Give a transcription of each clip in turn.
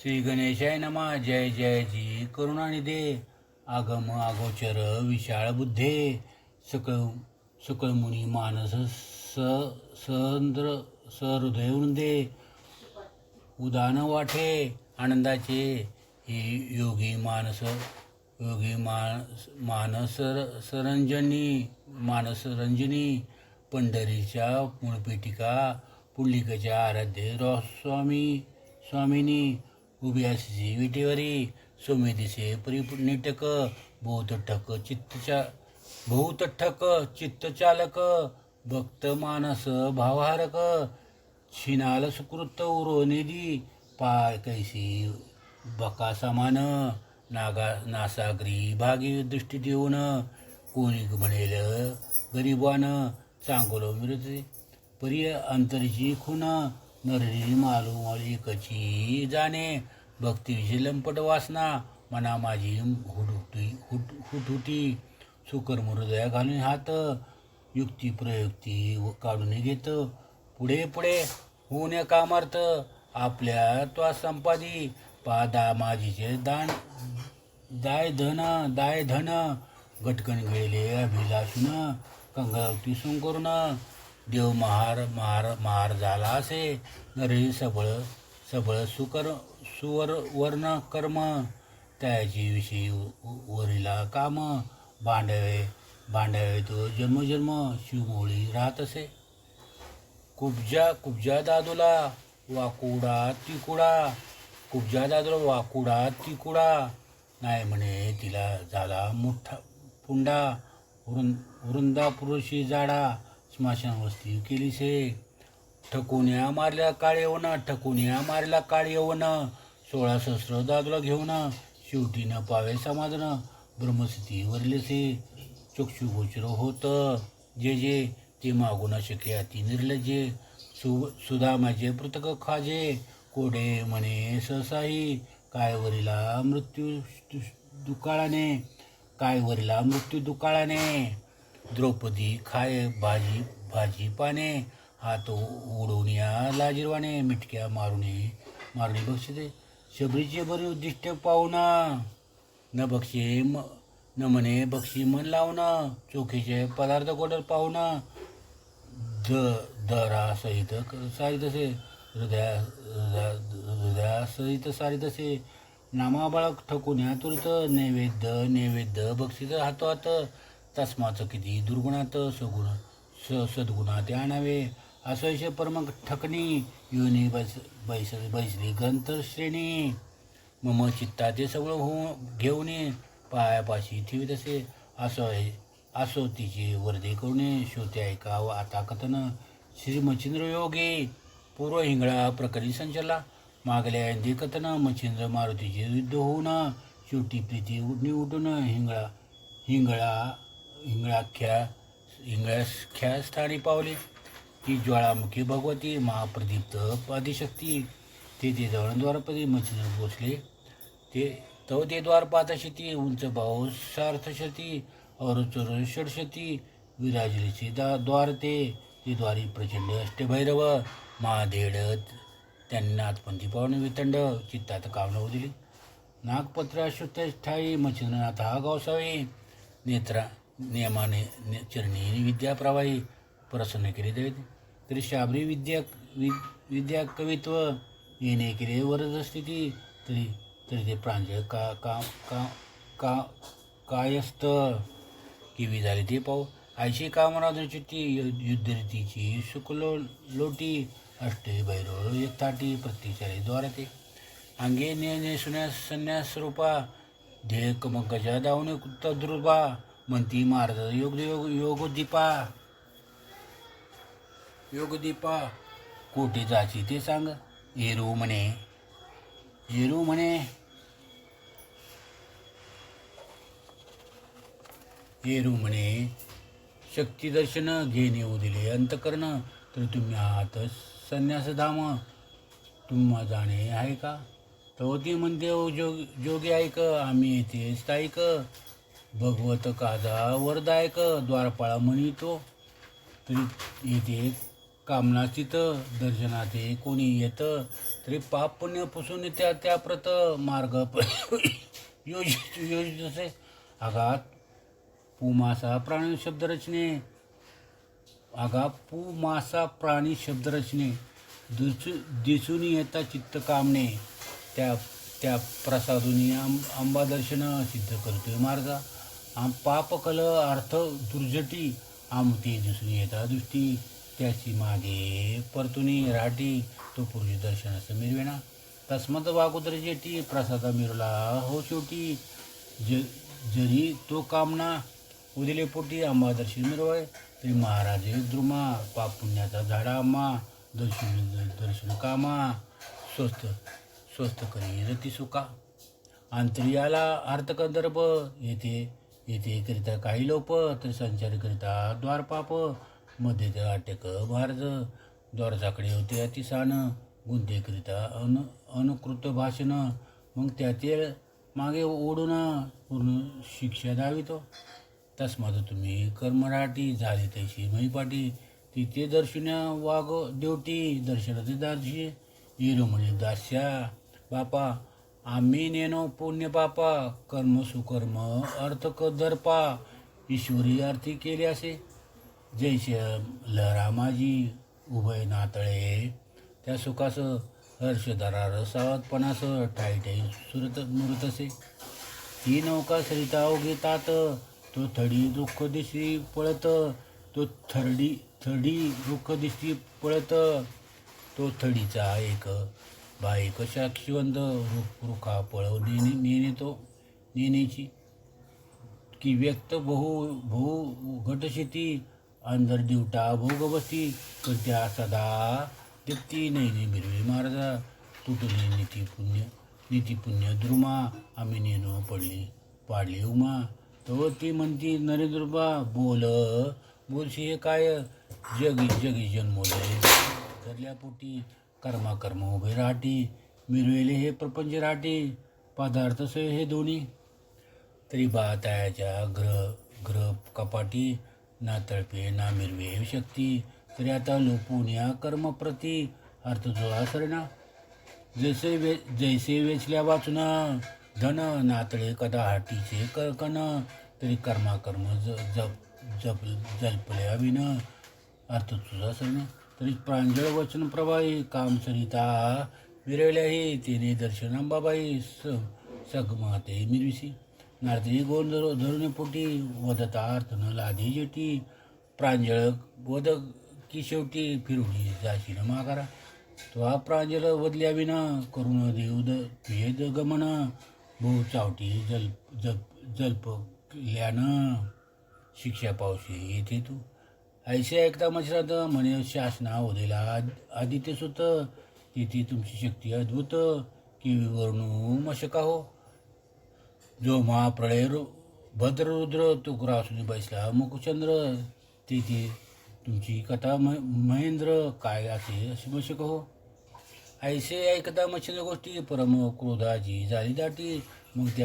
श्री गणेशाय नमः. जय जय जी करुणानिधे. आगम अगोचर विशाळ बुद्धे. सकळ सकळ मुनी मानस सहंद्र सहृदय वृंदे. उदान वाटे आनंदाचे ही योगी मानस रंजनी. पंढरीच्या मूळपेटिका पुंडलिकाच्या आराध्य स्वामिनी. उभी अशी विटेवरी सोमे दिसे परिनिटक. बहुतठक चित्तचालक. भक्त मानस भावहारक. छिनाल सुकृत उरोनिधी. पाय कैसी बका समान. नासागरी भागी दृष्टी देऊन. कोणी म्हणेल गरीबान चांगलं मिळते. प्रिय अंतरची खून. नररी मालू कची जाणे. भक्तीविषयी लंपट वासना मना माझी हुटहुटी. सुकर्म हृदया घालून हात. युक्ती प्रयुक्ती काढून घेत. पुढे होऊन कामार्थ. आपल्या त्वा संपादी. पादा माझीचे दाय धन. गटकन गेले अभिलाषून. कंगावती करून देव महार झाला असे. नरही सबळ सुवर वर्ण कर्म. त्याची विषयी वरिला काम. भांडावे तो जन्मजन्म. शिवमोळी राहत असे. कुब्जा दादूला वाकुडा तिकुडा. नाही म्हणे तिला झाला मोठा पुंडा. वृंदा पुरुषी जाडा. स्मशान वस्ती केली से. ठकुन्या मारल्या काळ यवन. 16 सहस्र दादूला घेऊन. शेवटी न पावे समाधान. ब्रह्मस्थिती वरलेसे. चक्षुगोचर होत जे ते मागू न शके अति निर्लज्जे. सुदामाचे पृथक खाजे. कोडे म्हणे सहसाही. काय वरिला मृत्यू दुकाळाने. द्रौपदी खाय भाजी पाने. हात उडवून या लाजिरवाने. मिटक्या मारुनी बक्षिते. शबरीचे बरे उद्दिष्ट पाहून. न म्हणे बक्षी मन लावून. चोखीचे पदार्थ गोडर पाहून. दरा सहित सारितसे. हृदयासहित सारितसे. नामाबाळक ठकुन्या तुरत. नैवेद्य बक्षीस हातोहात. तस्माच किती दुर्गुणात सद्गुणात आणावे. असैश परम ठकणी. योनी बैसली ग्रंथ श्रेणी. मम चित्ता ते सगळं घेऊन पायापाशी ठेवीत असे. असो तिचे वरदे करुणे. श्रोते ऐका आता कथन. श्री मच्छिंद्र योगी. पूर्व हिंगळा प्रकरी संचला. मागल्या अंधी कथन. मच्छिंद्र मारुतीचे युद्ध होऊन. शेवटी प्रीती उठून हिंगळाख्या स्थानी पावली. ती ज्वाळामुखी भगवती महाप्रदीप्त आदिशक्ती. ते जवळ द्वारपदी मच्छिंद्र पोचले. ते द्वारपाताशी ती. उंच भाऊ सार्थशती. और चोर षडशती. विराजलीचे द्वार ते द्वारी प्रचंड अष्टभैरव. महाधेड त्यांनी नाथपंथी पावणे वितंड. चित्तात कामना दिली. नागपत्र अश्वत्थ ठाई. मच्छिंद्रनाथ हा गावसावे. नियमाने चरणी विद्या प्रवाही. प्रसन्न केले देवे. तरी शाबरी विद्या कवित्व. येणे केले वरदस्थिती. तरी ते प्रांजळ कायस्थ. किवी झाली ते पाहू. आयशी कामना चित्ती. युद्धरीतीची सुकलोटी. अष्टे भैरव यथाटी. प्रत्येकाले द्वारते. अंगे नेसुन्यास संन्यास रूपा. ध्येय कमकजा दावणे तद्रुपा. म्हणती महाराज योगदीपा. कोठे जाची ते सांग. येरू म्हणे शक्तिदर्शन घेणे दिले अंतकरण. तर तुम्ही आहात संन्यासधाम. तुम्हा जाणे आहे का. तवती म्हणते जोगी ऐक. आम्ही येथे स्थायिक. भगवत काजा वरदायक. द्वारपाळा म्हणितो तरी येथे कामनास्थित दर्शनाचे कोणी येतं तरी पाप पुण्य पुसून त्या प्रत मार्ग योजित असे. आगात पुमासा प्राणी शब्दरचने पुमासा प्राणी शब्दरचने दिसून येता चित्त कामने त्या त्या प्रसादुनी आंबा दर्शन सिद्ध करतोय मार्ग. पाप कल अर्थ दुर्जटी आमती दिसून येता दृष्टी त्याची मागे परतुनी राटी तो पुरुष दर्शनास मिरवेना. तस्मत वागोदर जेटी प्रसादा मिरला हो शेवटी. जरी तो कामना उदिले पोटी आंबा दर्शन मिरवाय तरी महाराजे द्रुमा पाप पुण्याचा झाडा आम्हा दर्शन कामा स्वस्त करी रती सुका. आंतरियाला अर्थकंदर्भ येथे करिता काही लोप तर संचार करिता द्वारपाप मध्ये ते अटक भारज. द्वारचाकडे होते अतिसान गुंते करिता अनुकृत भाषण मग त्यातील मागे ओढून पूर्ण शिक्षा द्यावितो. तस्मात तुम्ही कर्मराटी झाली तैशी महिपाटी तिथे दर्शन वाघ देवटी दर्शनाचे दासी येरो म्हणजे दास्या बापा. आम्ही नेनो पुण्य पापा कर्म सुकर्म अर्थ दर्पा ईश्वरी अर्थी केले असे. जैसे लहरा माझी उभय नातळे त्या सुखास हर्षधरा रसावतपणास ठाई सुरत मुरत असे. ती नौका सरिता घेतात तो थडी दुःख दिशी पळत तो थडी दुःख दिशी पळत तो थडीचा एक बाईक साक्षीवंत रुखा पळव नेण्याची की व्यक्त बहु घटशेती अंधर दिवटा भोग बसती करत्या सदा दीप्ती नैनी बिरवी महाराजा तुटली नीतिपुण्य द्रुमा आम्ही नेनो पाडली उमा. तो ती म्हणती नरेंद्रबा बोलशी हे काय जगी जन्मोदय धरल्या पोटी कर्म उभे राटी मिरवेले हे प्रपंच राटी पदार्थ से हे दोन्ही. तरी बातायाच्या ग्रह कपाटी ना तळपे ना मिरवे शक्ती तरी आता लोपून या कर्मप्रती अर्थ जो आसरणा. जैसे वेचल्या वाचून धन नातळे कदा हाटीचे कण तरी कर्म जल्पल्या विन अर्थ तुझा सण. तरी प्रांजळ वचन प्रभाई काम सरिता विरवल्याही तिने दर्शन अंबाबाई सगमाते मिरविसी. नारदी गोंद धरुणे पोटी वदता अर्थ न लादी जेटी प्रांजळ वद की शेवटी फिरुणी जाशील माघारा. तो हा प्रांजळ वदल्या विना करुण देव गमन बहु चावटी जल्पल्यानं शिक्षा पावशी येथे तू. ऐसे ऐकता मच्छरात म्हणे शासना उदेला आदित्य सुत तिथे तुमची शक्ती अद्भुत की विवर्णू मशका हो. जो महाप्रळय भद्ररुद्र तो ग्रासून बैसला मुखचंद्र तिथे तुमची कथा महेंद्र काय असे मशक हो. ऐसे ऐकता मच्छिंद्र गोष्टी परम क्रोधाची झाली दाटी मग ते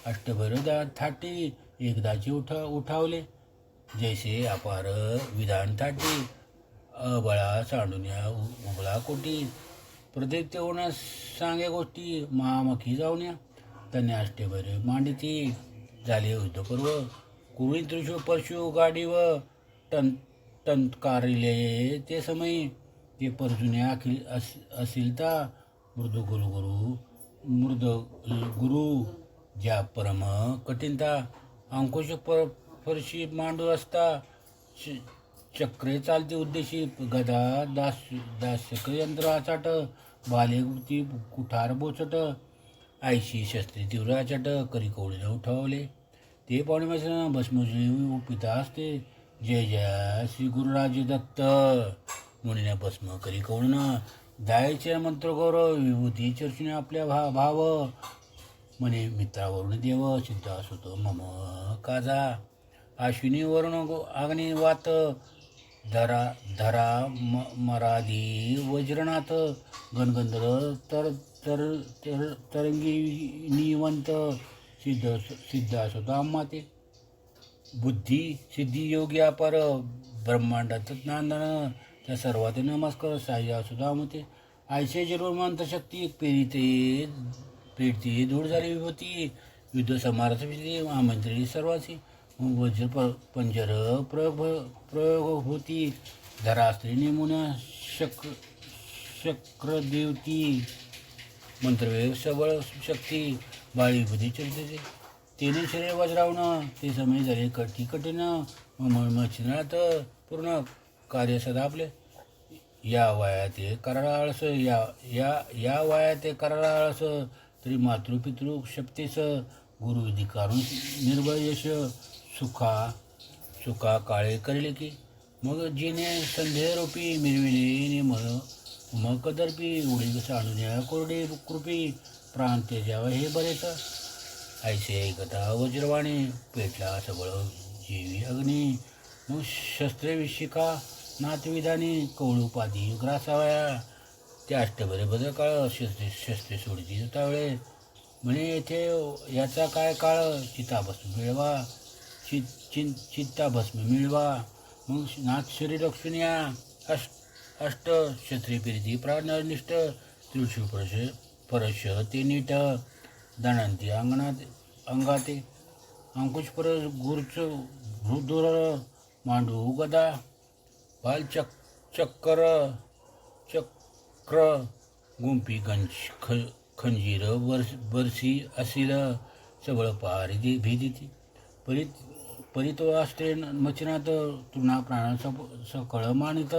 अष्टभैरव थाटी एकदाचे उठावले. जैसे अपार विधान थाटी अबळा सांडून्या उबळा कोटी प्रदीप्त होण्यास सांगे गोष्टी महामखी जाऊन्या. त्यांनी अष्टभैरव मांडिती झाले युद्ध पर्व कुळी त्रिशू परशु गाडी व टंकारिले ते समयी ते परजुन्या असिलता मृद गुरु ज्या परम कठीणता अंकुश फरशी मांडू असता चक्रे चालते उद्देशी गदा दास्यक यंत्र आचाट बालेगुप्ती कुठार बोचट आयशी शस्त्री तीव्र आचाट करी कवळीने उठवले. ते पौर्णिमेचं भस्मजुळी पिता असते. जय जय श्री गुरुराज दत्त मुनीने भस्म करी कवळून दायचे मंत्र गौरव विभूती चर्चने आपल्या भाव म्हणे मित्रावरून देव सिद्ध असतो मम काजा. अश्विनीवरून अग्नी वात धरा मरादी वज्रनाथ गणगंधर तरंगी निवंत सिद्ध असतो आम्हा ते. बुद्धी सिद्धी योगी अपार ब्रह्मांडात नांदन त्या सर्वात नमस्कार साह्या सुद्धा मते आयशे जिरो मंत्रशक्ती पेरती धूळ झाली विभूती युद्ध समारथ विजली आमंत्री सर्वाची वज्र पंजर प्रयोग होती धरास्त्री नेमुना शक्रदेवती मंत्रवेग सबळ शक्ती बाळी बुद्धी चरित्रे तिने शरीर वज्रावणं ते समय झाले कठीण मचिनात पूर्ण कार्य सदा आपले या वयात ते करायला आळस या वयात ते करायला आळस तरी मातृपितृ शक्तीस गुरुविधी काढून निर्भय यश सुखा काळे करेल की मग जिने संध्यारूपी मिरविले मग कदर्पी उडी सांडून कोरडे कृपी प्राण त्याच्यावर हे बरेच ऐसे ऐकता वज्रवाणी पेटला सबळ जीवी अग्नी मग शस्त्रे विशिका नातविधानी कवळूपादी ग्रासावया त्या अष्टबरे बदल काळ शस्त्रे सोडती त्यावेळे म्हणे येथे याचा काय काळ चिताभस्म मिळवा चित्ताभस्म मिळवा मग नाथ शरीर रक्षुनिया अष्ट क्षत्रिय फिरती प्राणनिष्ठ त्रिशूळ परश ते नीट दाणांती अंगाते अंकुश परस गुरच भूदुर मांडू गदा बाल चक्र गुंपी खंजीर बरसी असील सबळ पारी भीदिती परितो असते मचिनात तुना प्राण सकळ मानित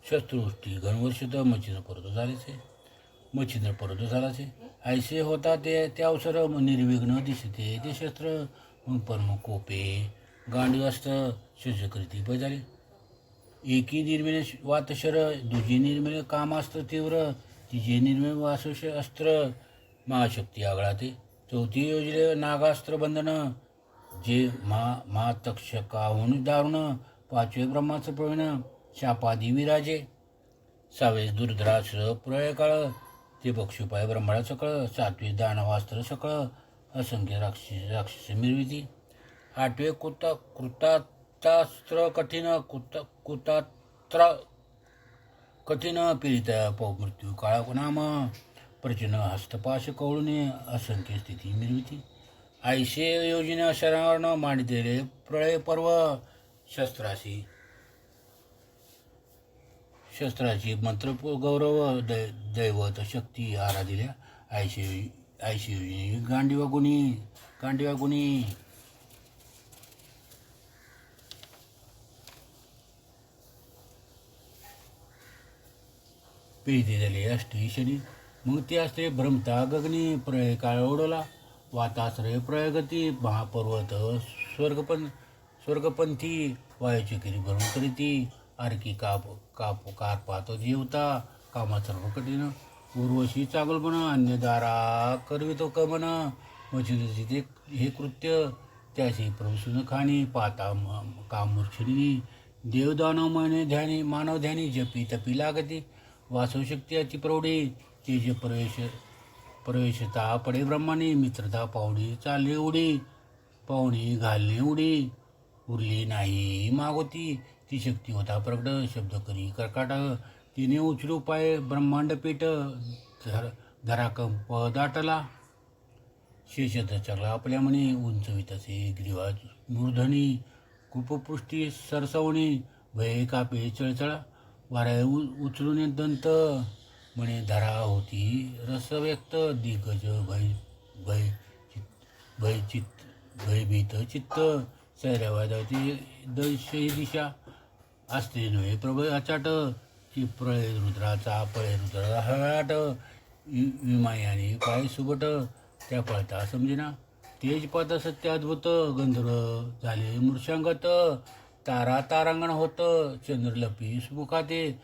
शस्त्रोष्टी घनवर्षित मचिन परतो झालेचे मचिंद्र परतो झालाचे ऐसे होता ते अवसर निर्विघ्न दिसते ते शस्त्र मग परम कोपे गांडी अस्त्र शस्त्रकृती पैजाली एकी निर्मिने वातशर दुजी निर्मिने कामास्त्र तीव्र तिचे निर्मिने वासुष अस्त्र महाशक्ती आगळाते चौथी योजले नागास्त्र बंधन जे महातक्षकाहून दारुण पाचवे ब्रह्माचं प्रवीण शापादी विराजे सावे दुर्धरास्त्र प्रळय काळ ते पक्षुपाय ब्रह्माळा सकळ सातवे दानवास्त्र सकळ असंख्य राक्षस मिरविती आठवे कृतास्त्र कठीण पीडित मृत्यू काळा नाम प्रचन हस्तपाश कवळूने असंख्य स्थिती मिरविती ऐशे योजने शरणावरण मांडितेले प्रळय पर्व शस्त्राची मंत्र गौरव दैवत शक्ती आराधिल्या ऐशे योजने गांडीवा गुणी पेळी झाले अष्टी शनी मग ते असते भ्रमता गगनी प्रळय काळ ओढवला वाताश्रय प्रयगती महापर्वत स्वर्गपंथी वायूची किरी भरून करीती आरकी कारपात जेवता कामाचा कठीण उर्वशी चागलपण अन्यदारा करवितो कमन मचिंद्रची ते हे कृत्य त्याशी प्रभूसून खाणी पाता कामूर्षिणी देवदानव मानव ध्यानी जपी तपी लागती वासवशक्ती अति प्रौढी तेज प्रवेशता पडे ब्रह्माने मित्रता पाहुणी चालली उडी पाहुणी घालणे उडी उरली नाही मागोती ती शक्ती होता प्रगट शब्द करी कर्काट तिने उचलू पाय ब्रह्मांड पेट धराकंप दाटला शेषत चगला आपल्या म्हणे उंचवित असे ग्रीवा मूर्धनी कुपपृष्टी सरसवणी भय कापे चळचळा वाऱ्या उचलून दंत म्हणे धरा होती रस व्यक्त दिग्गज भयभीत चित्त सैरावादाची दशही दिशा असते नव्हे प्रभय अचाट की प्रळय रुद्राचा पळय रुद्रा हळाट विमायाने पाय सुबट त्या पळता समजेना तेजपात सत्य अद्भुत गंधर्व झाले मृषांगत तारांगण होतं चंद्रलपी सुमुखाते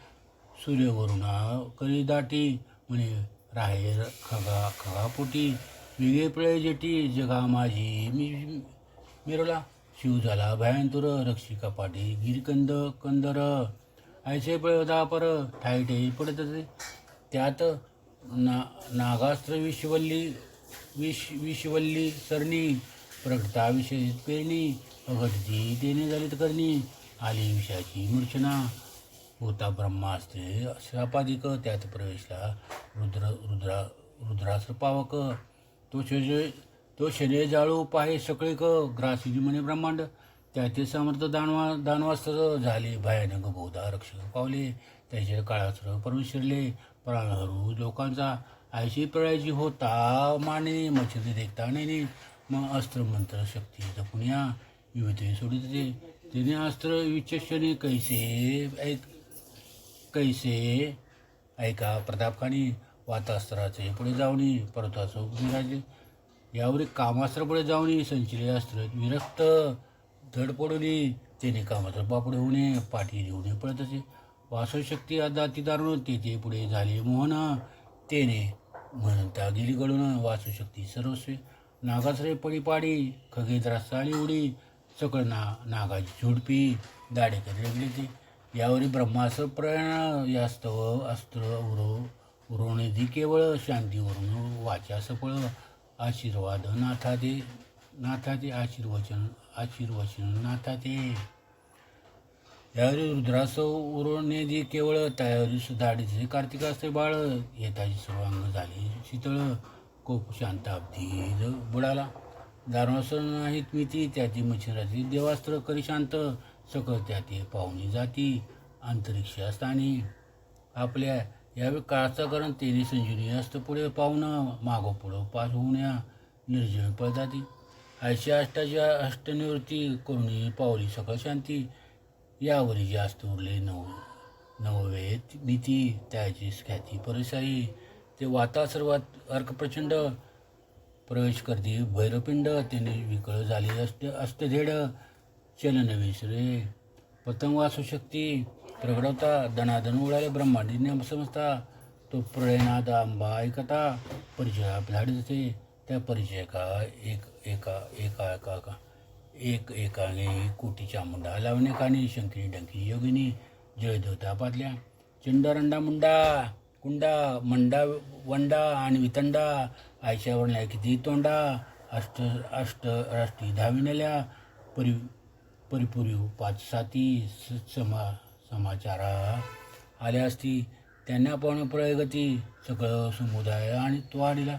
सूर्यवरुणा करी दाटी म्हणे राहे खगापोटी वेगळे प्रळय जेटी जगा माझी मिरला शिव झाला भयांतुर रक्षिका पाटी गिरकंद कंदर ऐसे प्रयोदा पर ठाईठे पडत असे त्यात नागास्त्र विषवल्ली सरणी प्रगटा विषयित पेरणी अघटती तेने झालीत करणी आली विषयाची मूर्छना होता ब्रह्मास्त्रे श्रापादिक त्यात प्रवेशला रुद्रास्त्र पावक तो शरीर जाळू पाहे सकळीक ग्रासिजी म्हणे ब्रह्मांड त्याचे समर्थ दानवास्त्र झाले भयानक बहुधा रक्षक पावले त्याचे काळास्त्र परून शिरले प्राणहरू लोकांचा आयशी प्रळयाची होता माने मच्छरी देखता नाही मग अस्त्र मंत्र शक्ती जपुनिया युवते सोडित ते तिने अस्त्र विचक्षणे कैसे ऐका प्रतापखानी वातास्त्राचे पुढे जाऊनी पर्वताचं विराजे यावरी कामास्त्र पुढे जाऊनी संचिले अस्त्र विरक्त धड पडली त्याने कामास्त्र पापुढे होणे पाठी लिहून पडत असे वासशक्ती दाती दारुण तेथे पुढे झाले मोहन तेने म्हणता गेली गळून वासुशक्ती सर्वस्वी नागाश्रय पडीपाडी खगेद्रास चाली उडी सकळ नागाची झुडपी दाडेकरी लागली ते यावरी ब्रह्मास्त्र प्रयाण यास्तव अस्त्र उरवणे केवळ शांतीवरून वाचा सफळ आशीर्वाद नाथाते आशीर्वचन नाथाते यावरी रुद्रास उरवणे केवळ त्यावरी सुधाडीचे कार्तिकास्त्र बाळ येताची सर्वांग झाली शीतळ कोप शांत अब्धी बुडाला दारुणास्त्र नाहीत मिती त्याची मच्छराची देवास्त्र करी शांत सकळ त्याते पाहुणी जाती अंतरिक्ष स्थानी आपल्या यावेळी काळाचा कारण तेने संजीवनी असतं पुढे पाहुणं मागो पुढं पास होऊन निर्जन पळताती आयशा अष्टनिवृत्ती करुणी पावली सकळ शांती यावरी जास्त उरले नववेत भीती त्याची ख्याती परिसारी ते वाता सर्वात अर्क प्रचंड प्रवेश करते भैरपिंड त्याने विकळ झाली अष्टधेड चलन विसरे पतंग वासू शक्ती प्रगडवता दणादण उडाले ब्रह्मांडी समजता तो प्रळयनाद आंबा ऐकता परिचय धाडते त्या परिचयका एकाने कोटी चामुंडा लावणे कानी शंकरी डंकी योगिनी जयदेवता पातल्या चंडरंडा मुंडा कुंडा मंडा वंडा आणि वितंडा आयशावर किती तोंडा अष्ट राष्ट्री धाविनल्या परिपुरी पाच साती समाचारा आल्या असती त्यांना पण प्रयगती सगळं समुदाय आणि तो आडीला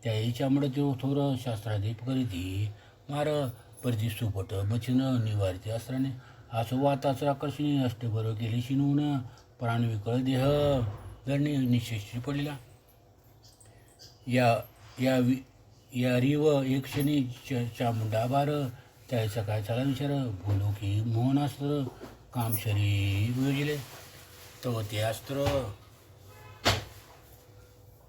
त्याही चामड तो थोर शास्त्रादीप करीती मार परती सुपट बचिन निवारती अस्त्राने असो वाताच आकर्षणी अष्टभर केली शिनवून प्राण विकळ देह धरणी निशेष पडला या रिव एक क्षणी चामुंडा बार त्याचा काय चाला विचार बोलू की मोहनास्त्र काम शरीर योजले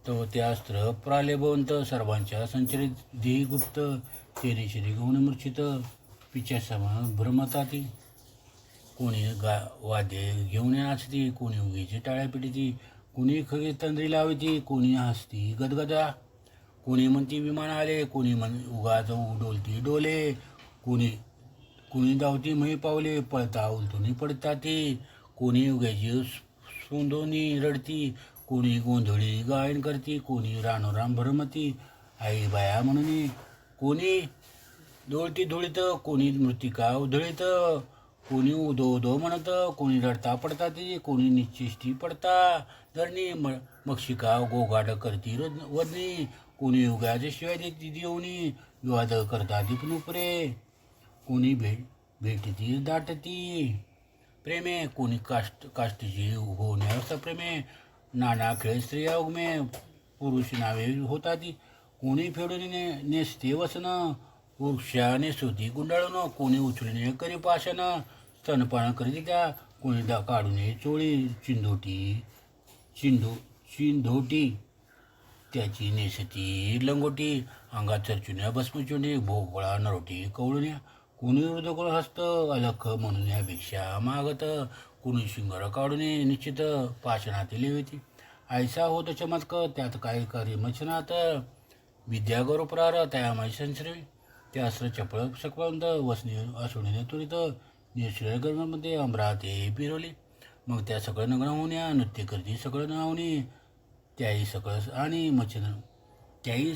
तो ते अस्त्र प्रालेबवंत सर्वांच्या संचरित देही गुप्त तेने शरी गौण मूर्छित पिच्यासमा भ्रमताती कोणी वाद्य घेऊन नाचती कोणी उगीची टाळ्या पिटीती कोणी खगे तंद्री लावती कोणी हसती गदगदा कोणी म्हणती विमान आले कोणी उगाच डोलती डोले कोणी धावती मही पावले पळता उलटून पडता ती कोणी उगायची सोंदोनी रडती कोणी गोंधळी गायन करती कोणी रानोराम भरमती आई बाया म्हणून कोणी डोळती धुळीत कोणी मृतिका उधळीत कोणी उदो उदो म्हणत कोणी रडता पडता ती कोणी निश्चिष्टी पडता धरणी मक्षिका गोगाड करती वदनी कोणी उगाच्या शिवाय देती देऊनी विवाद करता दीपनुपरे कोणी भेटती दाटती प्रेमे कोणी काष्टीची होण्यावस्था प्रेमे नाना खेळ स्त्रिया उगमे पुरुष नावे होता ती कोणी फेडून नेसते वसन वृक्षाने सुती गुंडाळून कोणी उचलून करी पाशन स्तनपान करीत त्या कोणी काढून चोळी चिंधोटी त्याची नेसती लंगोटी अंगात चरचुन्या भस्मचुंडी भोगळा नरोटी कवळुन्या कोणी हृदय हस्त अलख म्हणून यापेक्षा मागत कोणी शिंगर काढून निश्चित पाषणातील लेविती ऐसा होत चमत्क त्यात काय करी मचनात विद्या गौरवप्रार त्यामाई संश्रवी त्या अस्त्र चपळ सकवंत वसनी असुणीने तुरीत निश्चय गर्भामध्ये अमराते पिरवली मग त्या सगळं नग्न होण्या नृत्य करती सगळं नावणी त्याही सकळ आणि मचन त्याही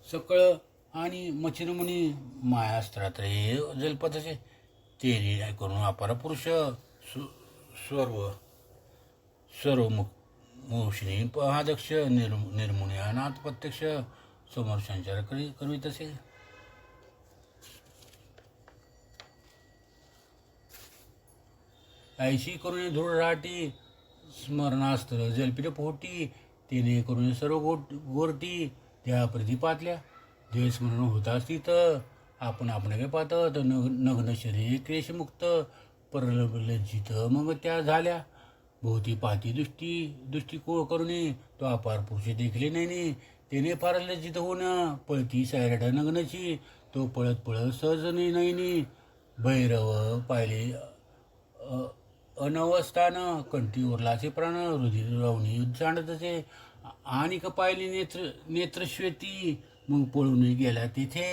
सकळ आणि मच्छिनमुनी मायास्त्रात रे जलपत असे तेरी करून अपार पुरुष सर्व सर्व मोक्षणी महादक्ष निर्मुनी अनाथ प्रत्यक्ष समोर संचार करीत असे. ऐशी करून धूळ राटी स्मरणास्त्र जलपीठ पोटी तिने करून सर्व गोरटी त्या प्रदीपातल्या देवस्मरण होत असती तर आपण काय पाहत नग्न शरीर क्लेशमुक्त परलज्जित मग त्या झाल्या भोवती पाहती दृष्टी करून तो अपार पुरुष देखले नाही त्याने फार लज्जित होऊन पळती सायरड नग्नची तो पळत सहज नाही भैरव पाहिले अनवस्थान कंठी उरलाचे प्राण रुधिर रवणी सांडतचे आणि पाहिली नेत्रश्वेती मग पळून गेला तिथे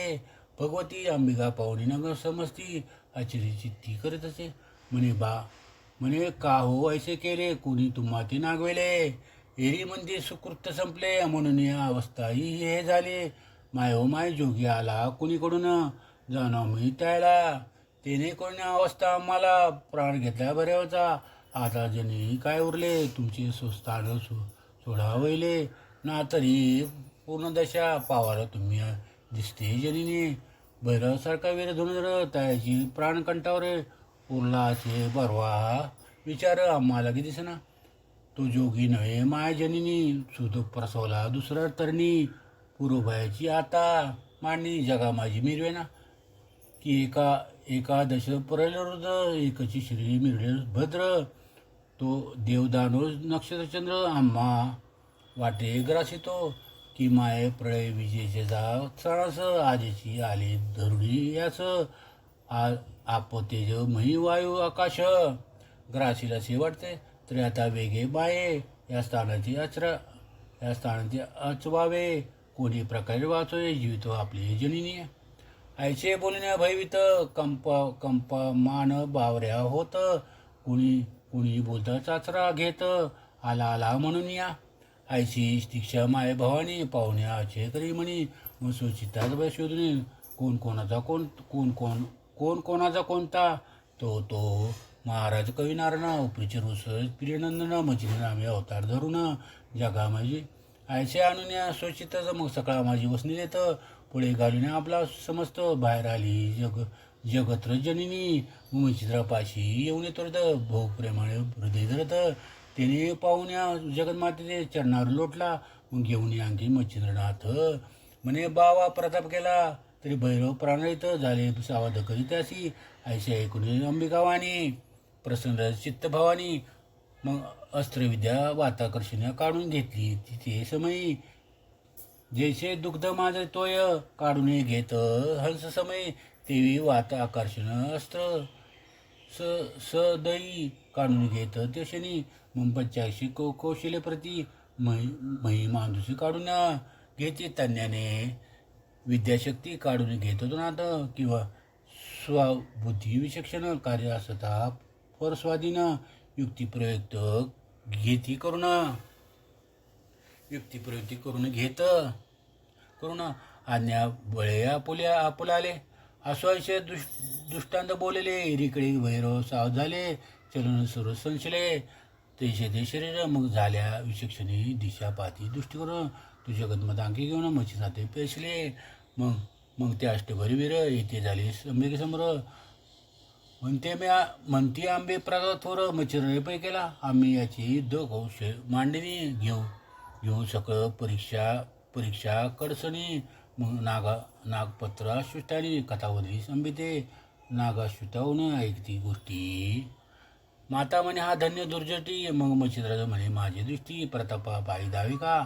भगवती अंबिका पाहुणी नग समजती आश्चर्य चित्ती करत असे. म्हणे का हो ऐसे केले कुणी तुम्हा ते नागवेले एरी म्हणजे सुकृत संपले म्हणून या अवस्थाही हे झाले. माय जोगी आला कुणीकडून जाणव मी त्याला त्याने कोणी अवस्था आम्हाला प्राण घेतला बऱ्यावचा. आता जणी काय उरले तुमचे स्वस्थान सोडा वैले ना तरी पूर्ण दशा पावाला तुम्ही दिसते जनीने भैरवसारखा वीर धनुर त्याची प्राणकंठावर उरलाचे बरवा विचार आम्हाला की दिसना. तो जोगी नव्हे माय जनीनी सुध प्रसवला दुसरा तरणी पूर्वभयाची आता मांडणी जगा माझी मिरवेना की एकादश परलरुद एकची श्री मिरले भद्र तो देवदानो नक्षत्रचंद्र आम्हा वाटे ग्रासितो की माय प्रळय विजेचे जा सणास आजेची आले धरुडी यास आपतेज मही वायू आकाश ग्रासीलासे वाटते तरी आता वेगे बाये या स्थानाची अचवावे कोणी प्रकारे वाचोय जीवितो आपली जनिनी. ऐसे बोलण्या भयवित कंपमान बावऱ्या होत कुणी बोलता चाचरा घेत आला म्हणून या. ऐशी दीक्षा माय भवानी पाहुण्याचे करी म्हणी मग सुचितात शोधून कोण कोणाचा कोणता तो महाराज कवी नारायण उपरीचे रुस प्रियनंदन मचिनी नामे अवतार धरून जगा माझी ऐसे आणून या स्वचिताचं मग सकाळ माझी वसनी देत पुढे घालून आपला समजत बाहेर आली जगत्र जनिनी मचित्रापाशी येऊन येतो भोग प्रेमाने हृदय धरत त्याने पाहुण्या जगन्मातेचे चरणावर लोटला मग घेऊन आणखी मच्छिंद्रनाथ म्हणे बावा प्रताप केला तरी भैरव प्राणरहित झाले सावध करीत अशी ऐशी ऐकून अंबिकावाणी प्रसन्न चित्तभावानी मग अस्त्रविद्या वाताकर्षण काढून घेतली. तिथे समयी जैसे दुग्ध माझे तोय काढून घेत हंस समय तेवी वात आकर्षण अस्त्र सदयी काढून घेत ते शनी मग 85 कौशल्य प्रती मही मांदुसी काढून घेते तज्ञाने विद्याशक्ती काढून घेत होतो ना किंवा स्वबुद्धी विचक्षण कार्य असता परस्वाधीन युक्तिप्रयुक्त करून आज्ञा बळे आपुलाले आश्वासे दृष्टांत बोलले रिकडे भैरव साव झाले चलन सर्व संशले ते शरीर मग झाल्या विचक्षणे दिशा पाती दृष्टी करून तू जगतमत अंकी घेऊन मच्छी साथे पेसले मग ते अष्टभरी वीर येथे झाले अंबिकेसमोर म्हणती आंबे प्रागा थोर मच्छर पै केला आम्ही याची कौश मांडणी घेऊ सकळ परीक्षा कडसणी मग नागपत्र अश्विष्टानी कथावधी संबिते नागाश्विताहून ऐकती गोष्टी माता म्हणे हा धन्य दुर्जटी मग मच्छिंद्राज म्हणे माझी दृष्टी प्रतापा पायी धावी का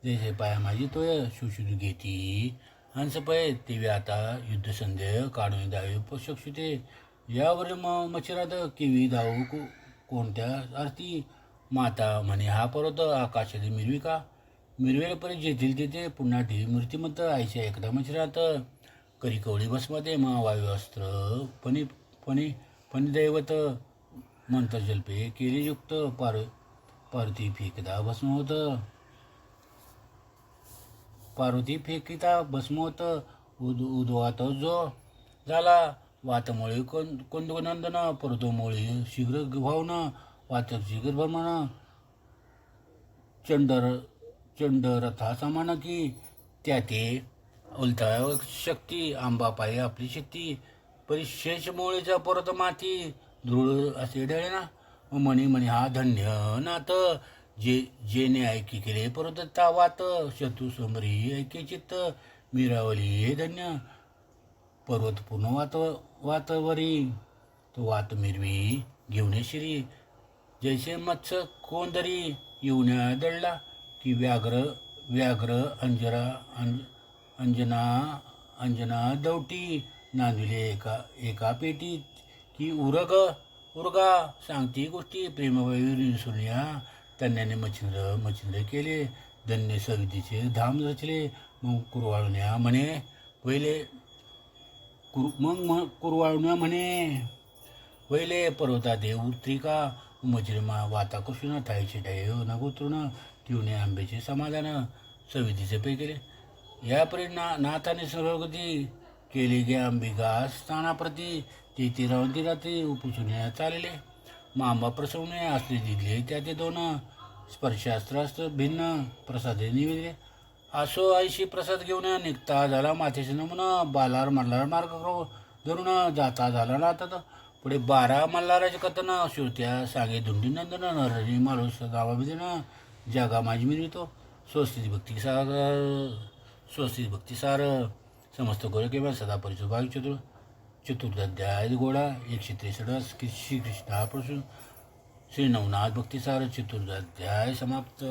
जैसे पाया माझी तोय सुशुद्ध घेती हंस पय तेव्हा आता युद्धसंदेह काढून धावी पशक्षुते यावर मग मच्छिरात किवी धावू कोणत्या अर्थी माता म्हणे हा पर्वत आकाशात मिरविका मिरवेल परी जेथील तिथे पुन्हा ठेवी मूर्तिमंत आईच्या एकदा मच्छिरात करी कवडी भस्मते मग वायू अस्त्र फणिदैवत मंत्र जल्पे केली युक्त पार्वती फेकदा भस्म होत पार्वती फेकिता भस्म होत उद्वात जो झाला वातमुळे कुंदनंदन परतोमुळे शीघ्र भावनं वात शीघ्र भ्रमण चंडरथा समान की त्या ते उलटा शक्ती आंबापायी आपली शक्ती परिशेष मुळेचा परत माती दृढ असे ढळे ना म्हणी म्हणे हा धन्य नात जेने ऐकी केले परत तावात शत्रू समरी ऐके चित्त मिरावली हे धन्य पर्वत पूर्ण वातावरी तो वात मिरवी घेऊन शिरी जैसे मत्स्य कोंदरी येऊन दडला की व्याघ्र अंजना दवटी नांदविले एका पेटीत की उरगा सांगती गोष्टी प्रेमवायू सुनिया त्यांनी मच्छिंद्र केले धन्य सवितीचे धाम रचले मग कुरवाळण्या म्हणे वैले पर्वता देव उत्रिका मजरमा वाता कृष्ण थायचे डाय नगोतृण ठेवणे आंब्याचे समाधान सवितीचे पे केले यापरी नाथाने सर्वगती केली गे अंबिका स्थानाप्रती ते रावती रात्री उपसून चालले मांबा प्रसवणे असले दिले त्या ते दोन स्पर्शास्त्रास्त्र भिन्न प्रसादे निवेदले असो आईशी प्रसाद घेऊन निघता झाला माथेचे नमुना बालार मल्हार मार्ग धरून जाता झाला ना आता पुढे 12 मल्हाराचे कथन श्रोत्या सांगे धुंडी नंदन नरणी माळूस गावाभिजन जागा माझी मिळतो स्वस्तिती भक्तिसार समस्त गोळ केवळ सदा परिचय भाग चतुर्धाध्याय गोळा 163 श्रीकृष्णापासून श्री नवनाथ भक्तिसार चतुर्धाध्याय समाप्त.